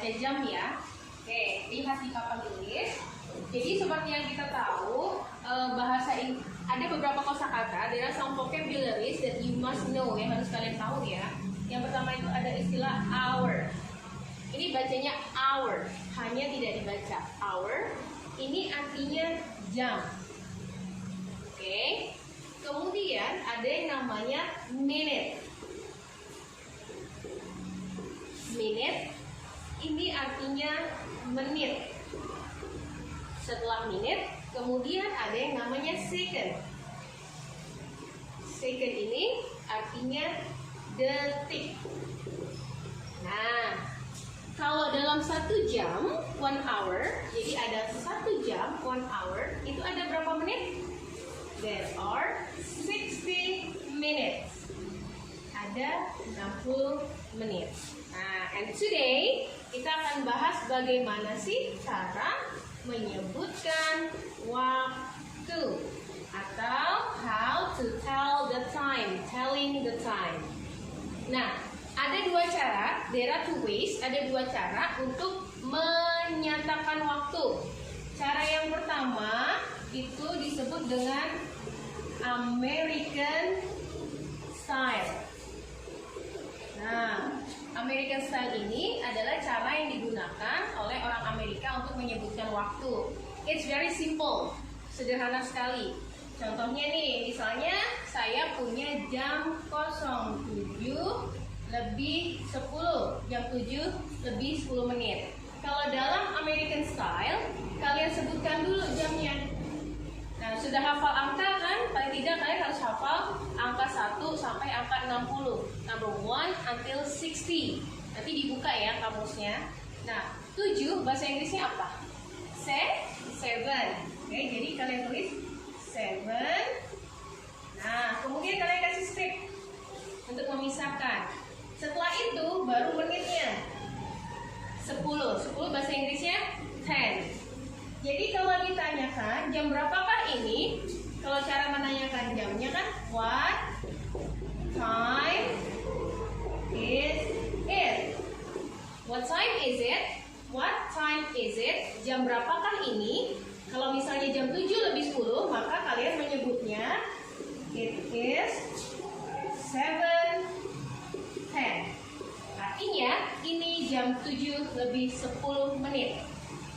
baca jam ya. Oke, lihat di papan tulis. Jadi seperti yang kita tahu, bahasa ini ada beberapa kosakata. There are some vocabularies that you must know, yang harus kalian tahu ya. Yang pertama itu ada istilah hour. Ini bacanya hour, hanya tidak dibaca hour. Ini artinya jam. Oke. Kemudian ada yang namanya minute. Minute ini artinya menit. Setelah minute, kemudian ada yang namanya second. Second ini artinya detik. Nah, kalau dalam 1 jam, 1 hour, jadi ada 1 jam, 1 hour, itu ada berapa menit? There are 60 minutes. Ada 60 menit. Nah, and today kita akan bahas bagaimana sih cara menyebutkan waktu atau how to tell the time, telling the time. Nah, ada 2 cara, there are 2 ways, ada 2 cara untuk menyatakan waktu. Cara yang pertama itu disebut dengan American style. Nah, American style ini adalah cara yang digunakan oleh orang Amerika untuk menyebutkan waktu. It's very simple, sederhana sekali. Contohnya nih, misalnya saya punya jam 07 lebih 10, jam 7 lebih 10 menit. Kalau dalam American style, kalian sebutkan dulu jamnya. Nah, sudah hafal angka kan? Paling tidak kalian harus hafal angka 1 sampai angka 60. Number 1 until 60. Nanti dibuka ya kamusnya. Nah, 7 bahasa Inggrisnya apa? 7. Oke, jadi kalian tulis 7. Nah, kemudian kalian kasih strip untuk memisahkan. Setelah itu baru menitnya. 10 bahasa Inggrisnya 10. Jadi kalau ditanyakan jam berapakah ini, kalau cara menanyakan jamnya kan what time is it? What time is it? What time is it? Jam berapakah ini? Kalau misalnya jam 7 lebih 10, maka kalian menyebutnya it is 7:10. Artinya ini jam 7 lebih 10 menit.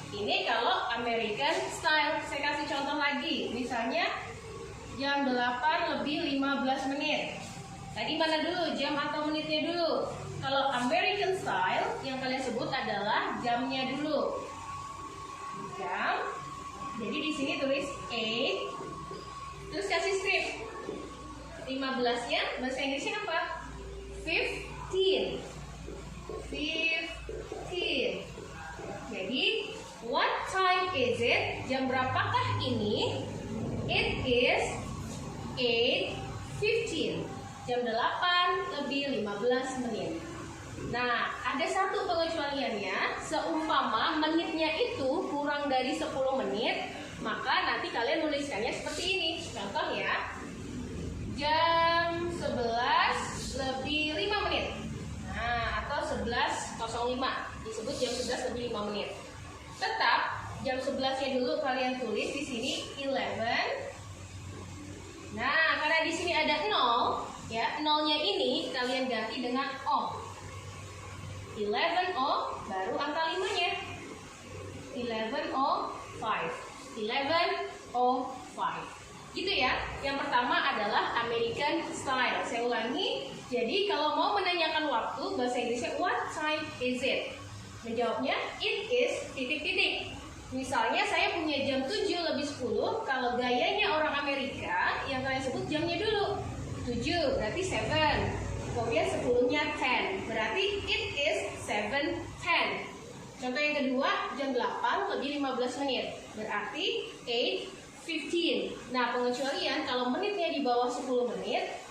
Ini kalau American style. Saya kasih contoh lagi. Misalnya jam 8 lebih 15 menit. Tadi mana dulu? Jam atau menitnya dulu? Kalau American style yang kalian sebut adalah jamnya dulu. Jam. Jadi di sini tulis 8. Terus kasih strip. 15-nya bahasa Inggrisnya apa? 15. 15. Jadi what time is it? Jam berapakah ini? It is 8:15. Jam 8 lebih 15 menit. Nah, ada satu pengecualiannya. Seumpama menitnya itu kurang dari 10 menit, maka nanti kalian nuliskannya seperti ini. Contoh ya. Jam 11 lebih 5 menit. Nah, atau 11:05. Disebut jam 11 lebih 5 menit. Tetap jam 11-nya dulu kalian tulis di sini 11. Nah, karena di sini ada 0, ya, 0-nya ini kalian ganti dengan O. 11:00 baru angka 5-nya. 11:05. 11:05. Gitu ya. Yang pertama adalah American style. Saya ulangi. Jadi kalau mau menanyakan waktu, bahasa Inggrisnya what time is it? Menjawabnya it is titik-titik. Misalnya saya punya jam 7 lebih 10. Kalau gayanya orang Amerika, yang kalian sebut jamnya dulu. 7 berarti 7. Kemudian 10-nya 10. Berarti it is 7:10. Contoh yang kedua, jam 8 lebih 15 menit. Berarti 8:15. Nah, pengecualian kalau menitnya di bawah 10 menit.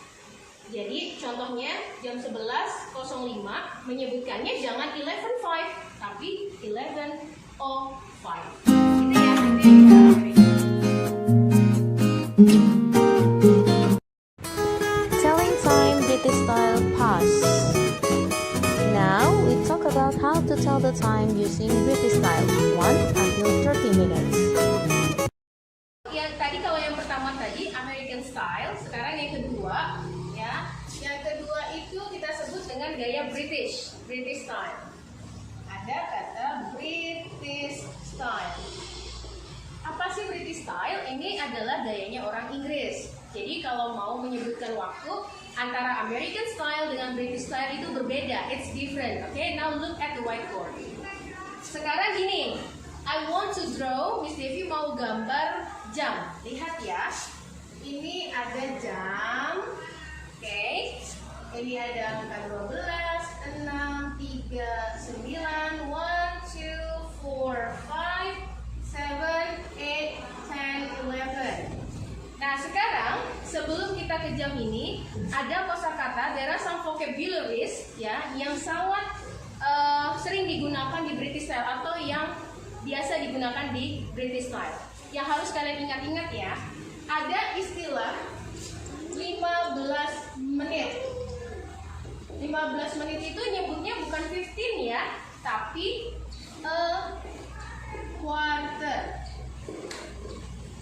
Jadi contohnya jam 11:05 menyebutkannya jangan 11:05 tapi 11:05. Gitu ya. Telling time British style past. Now we talk about how to tell the the time using British style, 1 until 30 minutes. Yang tadi kalau yang pertama tadi American style, sekarang yang kedua ya. Yang kedua itu kita sebut dengan gaya British style. Ada kata British style. Apa sih British style? Ini adalah gayanya orang Inggris. Jadi kalau mau menyebutkan waktu antara American style dengan British style itu berbeda. It's different. Okay, now look at the whiteboard. Sekarang gini, I want to draw. Miss Devi mau gambar jam. Lihat ya. Ini ada jam. Oke. Ini ada angka 12, 6, 3, 9, 1, 2, 4, 5, 7, 8, 10, 11. Nah sekarang sebelum kita ke jam ini ada kosakata, there are some vocabularies ya yang sangat sering digunakan di British style atau yang biasa digunakan di British style. Yang harus kalian ingat-ingat ya, ada istilah 15 menit. 15 menit itu nyebutnya bukan 15 ya, tapi a quarter.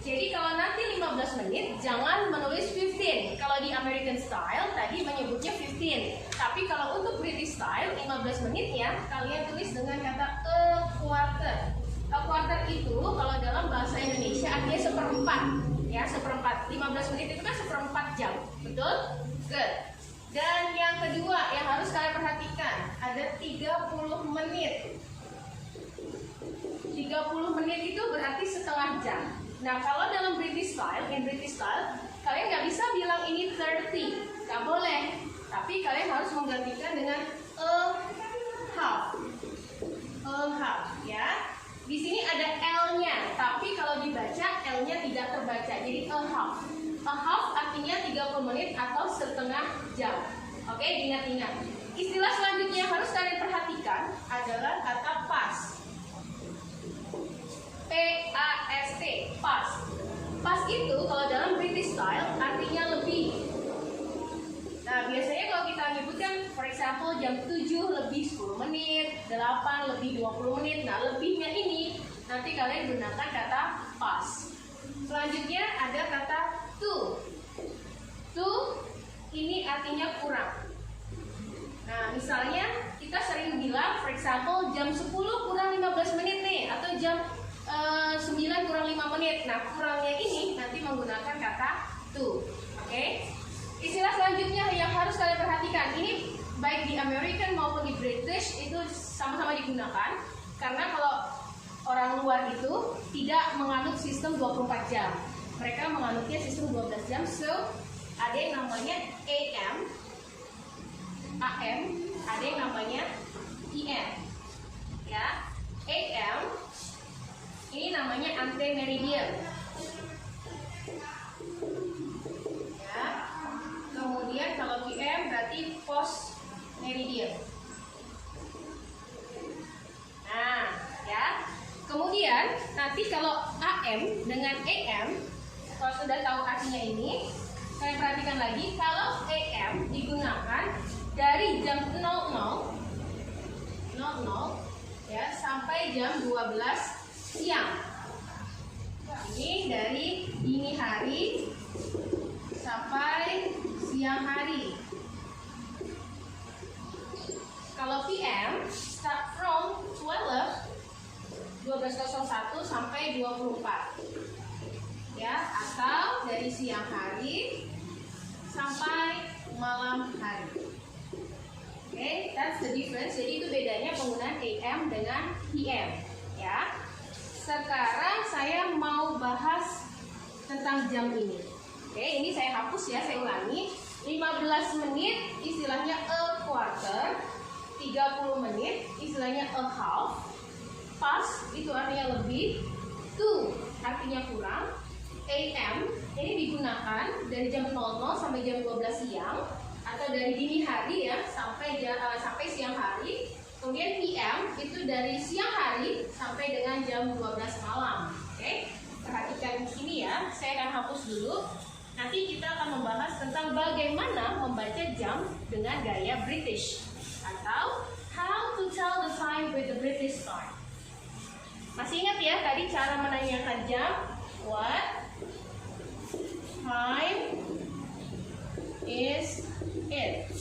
Jadi kalau nanti 15 menit jangan menulis 15. Kalau di American style tadi menyebutnya 15. Tapi kalau untuk British style 15 menit ya kalian tulis dengan kata a quarter. A quarter itu kalau dalam bahasa Indonesia artinya seperempat. Ya, seperempat. 15 menit itu kan seperempat jam. Betul? Good. Dan yang kedua yang harus kalian perhatikan, ada 30 menit. 30 menit itu berarti setengah jam. Nah, kalau dalam British style, kalian nggak bisa bilang ini 30, nggak boleh. Tapi kalian harus menggantikan dengan a half. A half, ya. Di sini ada L-nya, tapi kalau dibaca L-nya tidak terbaca, jadi a half. A half artinya 30 menit atau setengah jam. Oke, ingat-ingat. Istilah selanjutnya yang harus kalian perhatikan adalah kata past. P-A-S-T, past. Past itu kalau dalam British style artinya lebih. Nah, biasanya kalau kita menyebutkan for example jam 7 lebih 10 menit, 8 lebih 20 menit. Nah, lebihnya ini nanti kalian gunakan kata past. Selanjutnya ada kata to. To ini artinya kurang. Nah, misalnya kita sering bilang for example jam 10 kurang 15 menit nih, atau jam 9 kurang 5 menit. Nah, kurangnya ini nanti menggunakan kata to. Oke? Istilah selanjutnya yang harus kalian perhatikan, ini baik di American maupun di British itu sama-sama digunakan. Karena kalau orang luar itu tidak menganut sistem 24 jam. Mereka menganutnya sistem 12 jam. So, ada yang namanya AM, ada yang namanya PM. Ya, AM ini namanya ante meridian. Ya. Kemudian kalau PM berarti post meridian. Nah, ya. Kemudian nanti kalau AM dengan AM, kalau sudah tahu artinya ini, kalian perhatikan lagi, kalau AM digunakan dari jam 00 ya sampai jam 12 siang. Ini dari dini hari sampai siang hari. Kalau PM start from 12:01 sampai 24. Ya, atau dari siang hari sampai malam hari. Oke, that's the difference. Jadi itu bedanya penggunaan AM dengan PM, ya. Sekarang saya mau bahas tentang jam ini. Oke, ini saya hapus ya, saya ulangi. 15 menit istilahnya a quarter, 30 menit istilahnya a half, past itu artinya lebih, to artinya kurang, AM ini digunakan dari jam 00 sampai jam 12 siang atau dari dini hari ya sampai siang hari. Kemudian PM itu dari siang hari sampai dengan jam 12 malam. Oke, perhatikan di sini ya. Saya akan hapus dulu. Nanti kita akan membahas tentang bagaimana membaca jam dengan gaya British atau how to tell the time with the British style. Masih ingat ya tadi cara menanyakan jam? What time is it?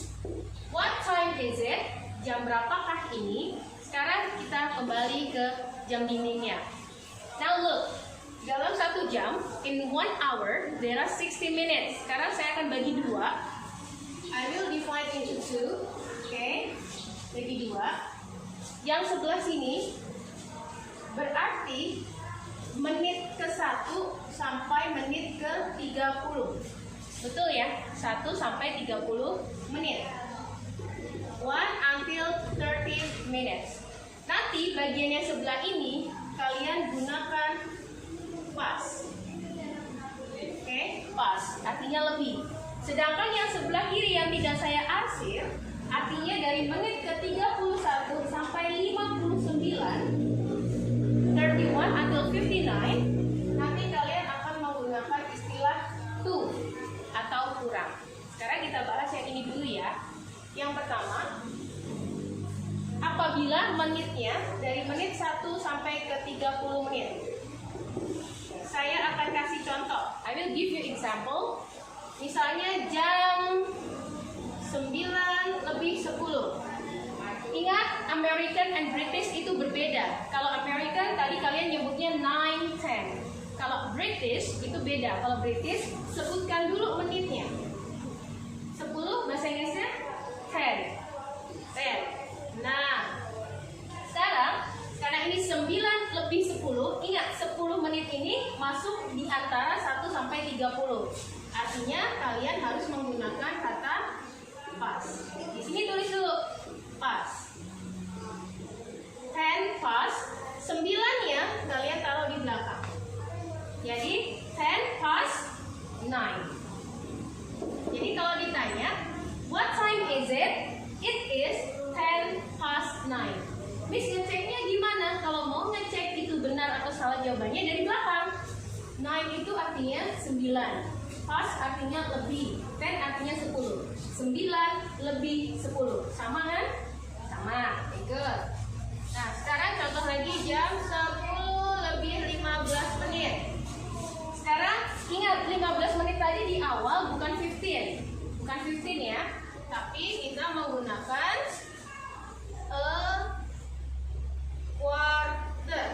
What time is it? Jam berapakah ini? Sekarang kita kembali ke jam dindingnya. Now look, dalam 1 jam, in 1 hour, there are 60 minutes. Sekarang saya akan bagi 2. I will divide into 2. Okay, bagi 2. Yang sebelah sini berarti menit ke 1 sampai menit ke 30. Betul ya? 1 sampai 30 menit. 1 until 30 minutes. Nanti bagian yang sebelah ini kalian gunakan pas. Oke, pas artinya lebih. Sedangkan yang sebelah kiri yang tidak saya arsir artinya dari menit ke 31 sampai 59, 31 until 59, nanti kalian akan menggunakan istilah to atau kurang. Sekarang kita bahas yang ini dulu ya. Yang pertama, apabila menitnya dari menit 1 sampai ke 30 menit. Saya akan kasih contoh. I will give you example. Misalnya jam 9 lebih 10. Ingat, American and British itu berbeda. Kalau American tadi kalian nyebutnya 9, 10. Kalau British itu beda. Kalau British sebutkan dulu menitnya. 10 bahasa Inggrisnya 10. Nah, sekarang karena ini 9 lebih 10, ingat 10 menit ini masuk di antara 1 sampai 30. Artinya kalian harus menggunakan kata pas. Di sini tulis dulu pas. 10 pas, 9-nya kalian taruh di belakang. Jadi 10 pas 9. Jadi kalau ditanya, what time is it? It is 10 past 9. Miss, ngeceknya gimana? Kalau mau ngecek itu benar atau salah jawabannya dari belakang. 9 itu artinya 9. Past artinya lebih. 10 artinya 10. 9 lebih 10. Sama kan? Sama. Okay, good. Nah, sekarang contoh lagi jam 10 lebih 15 menit. Sekarang ingat 15 menit tadi di awal bukan 15. Bukan 15 ya. Tapi kita menggunakan a quarter.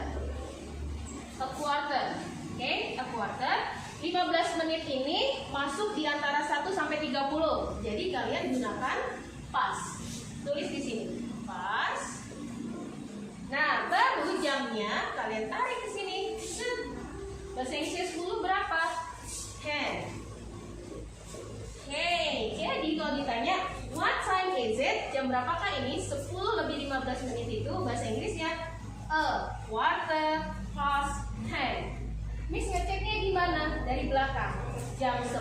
A quarter. Oke, a quarter. 15 menit ini masuk di antara 1 sampai 30. Jadi kalian gunakan pas. Tulis di sini. Pas. Nah, baru jamnya kalian tarik ke sini. Bahasa Inggris 10 berapa? 10. Hey, jadi kalau ditanya what time is it? Jam berapakah ini? 10 lebih 15 menit itu bahasa Inggrisnya a quarter past 10. Miss ngeceknya gimana? Dari belakang. Jam 10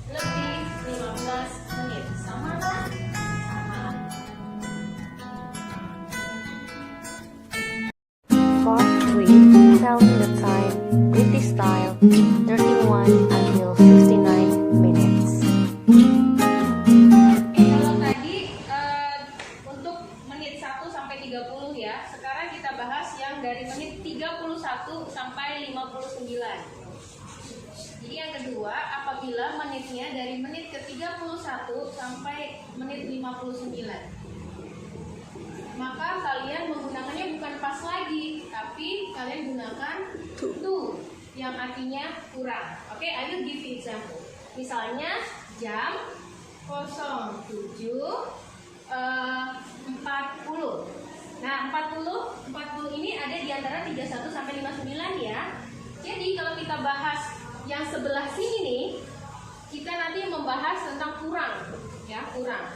lebih 15 menit. Sama kan? Sama. Part 3. Telling the time, British style, 31 until 59 minutes. Kalau tadi untuk menit 1 sampai 30 ya. Sekarang kita bahas yang dari menit 31 sampai 59. Jadi yang kedua, apabila menitnya dari menit ke 31 sampai menit 59. Maka kalian menggunakannya bukan pas lagi, tapi kalian gunakan to yang artinya kurang. Oke, I will give you example. Misalnya jam 07.40. Nah, 40 ini ada di antara 31 sampai 59 ya. Jadi kalau kita bahas yang sebelah sini nih, kita nanti membahas tentang kurang, ya, kurang.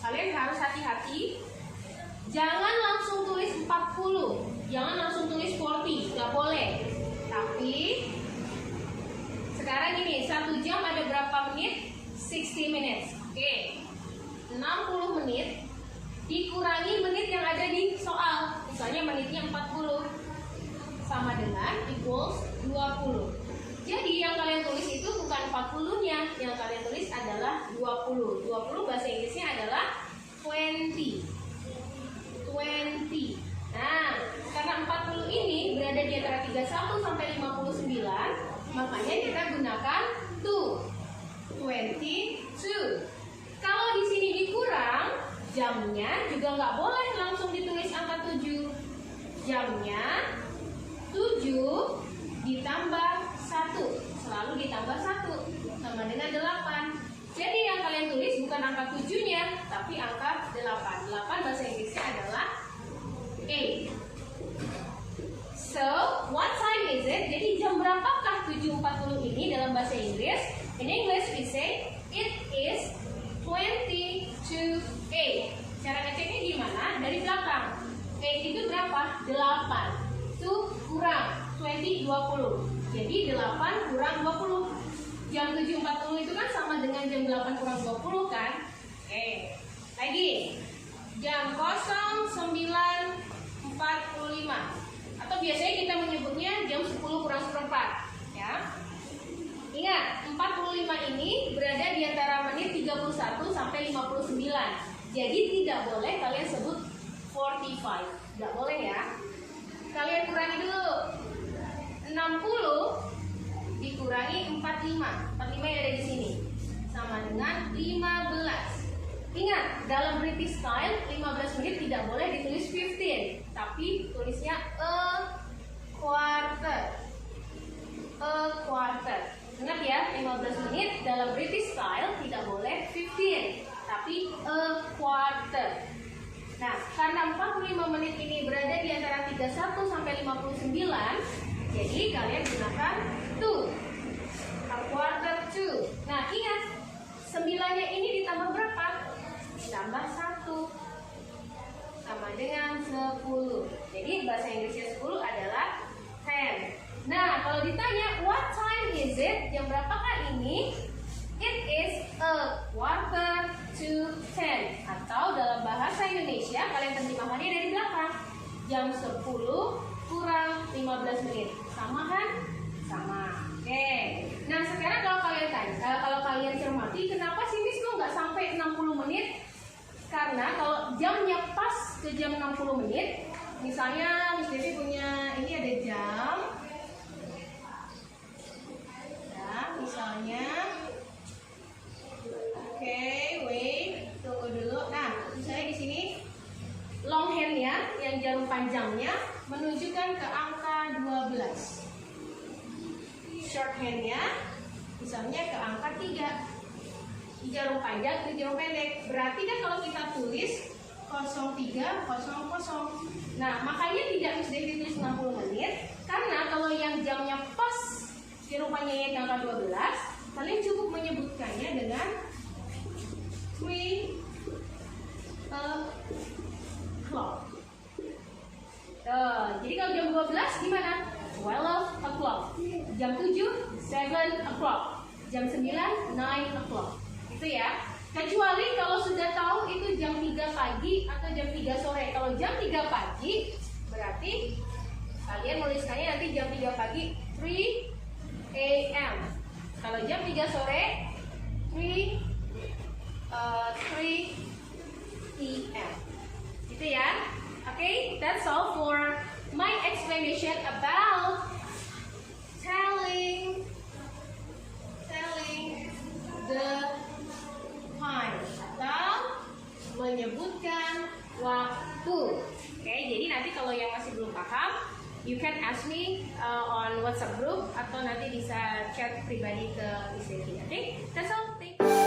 Kalian harus hati-hati. Jangan langsung tulis 40, jangan langsung tulis 40, nggak boleh. Tapi sekarang ini 1 jam ada berapa menit? 60 minutes. Oke. 60 menit dikurangi menit yang ada di soal. Misalnya menitnya 40 sama dengan equals 20. Jadi yang kalian tulis itu bukan 40-nya, yang kalian tulis adalah 20. 20 bahasa Inggrisnya adalah 20. 31 sampai 59, makanya kita gunakan 22. Kalau di sini dikurang, jamnya juga nggak boleh langsung ditulis angka 7. Jamnya 7 ditambah 1, selalu ditambah 1, sama dengan 8. Jadi yang kalian tulis bukan angka 7-nya, tapi angka 8. 8 bahasa Inggrisnya adalah 8. So, what time is it? Jadi jam berapakah 7.40 ini dalam bahasa Inggris? In English we say it is 20 to 8. Cara ngeceknya gimana? Dari belakang. 8 itu berapa? 8. Itu kurang 20, 20. Jadi 8 kurang 20. Jam 7.40 itu kan sama dengan jam 8 kurang 20 kan? Oke. Lagi. Jam 09.45. Atau biasanya kita menyebutnya jam 10 kurang seperempat, ya. Ingat, 45 ini berada di antara menit 31 sampai 59. Jadi tidak boleh kalian sebut 45. Tidak boleh ya. Kalian kurangi dulu. 60 dikurangi 45. 45 yang ada di sini sama dengan 15. Ingat, dalam British style 15 menit tidak boleh ditulis 15, tapi tulisnya a quarter. A quarter. Ingat ya, 15 menit dalam British style tidak boleh 15, tapi a quarter. Nah, karena 45 menit ini berada di antara 31 sampai 59, jadi kalian gunakan 2. A quarter to. Nah, ingat, 9-nya ini ditambah berapa? Ditambah 1. Sama dengan 10. Jadi bahasa Inggrisnya 10 adalah 10. Nah, kalau ditanya what time is it? Jam berapakah ini? It is a quarter to 10. Atau dalam bahasa Indonesia kalian terjemahkannya dari belakang. Jam 10 kurang 15 menit. Sama kan? Sama. Oke. Nah, sekarang kalau kalian cermati, kenapa sih Miss kok nggak sampai 60 menit? Karena kalau jamnya pas ke jam 60 menit, misalnya Miss Devi punya ini ada jam. Nah, misalnya oke, wait, tunggu dulu. Nah, misalnya di sini long hand-nya, yang jarum panjangnya menunjukkan ke angka 12. Short hand-nya misalnya ke angka 3. Di jarum panjang, di jarum pendek. Berarti kan kalau kita tulis 0300. Nah, makanya tidak bisa ditulis 60 menit, karena kalau yang jamnya pas jarum panjangnya ke angka 12, kalian cukup menyebutkannya dengan 3 o'clock. Jadi kalau jam 12 gimana? 12 o'clock. Jam 7, 7 o'clock. Jam 9, 9 o'clock. Itu ya. Kecuali kalau sudah tahu itu jam 3 pagi atau jam 3 sore. Kalau jam 3 pagi berarti kalian menuliskannya nanti jam 3 pagi 3 a.m. Kalau jam 3 sore 3 p.m. Gitu ya. Okay, that's all for my explanation about telling the time atau menyebutkan waktu. Oke, jadi nanti kalau yang masih belum paham, you can ask me on WhatsApp group atau nanti bisa chat pribadi ke Miss Devi. Oke, that's all. Thank you.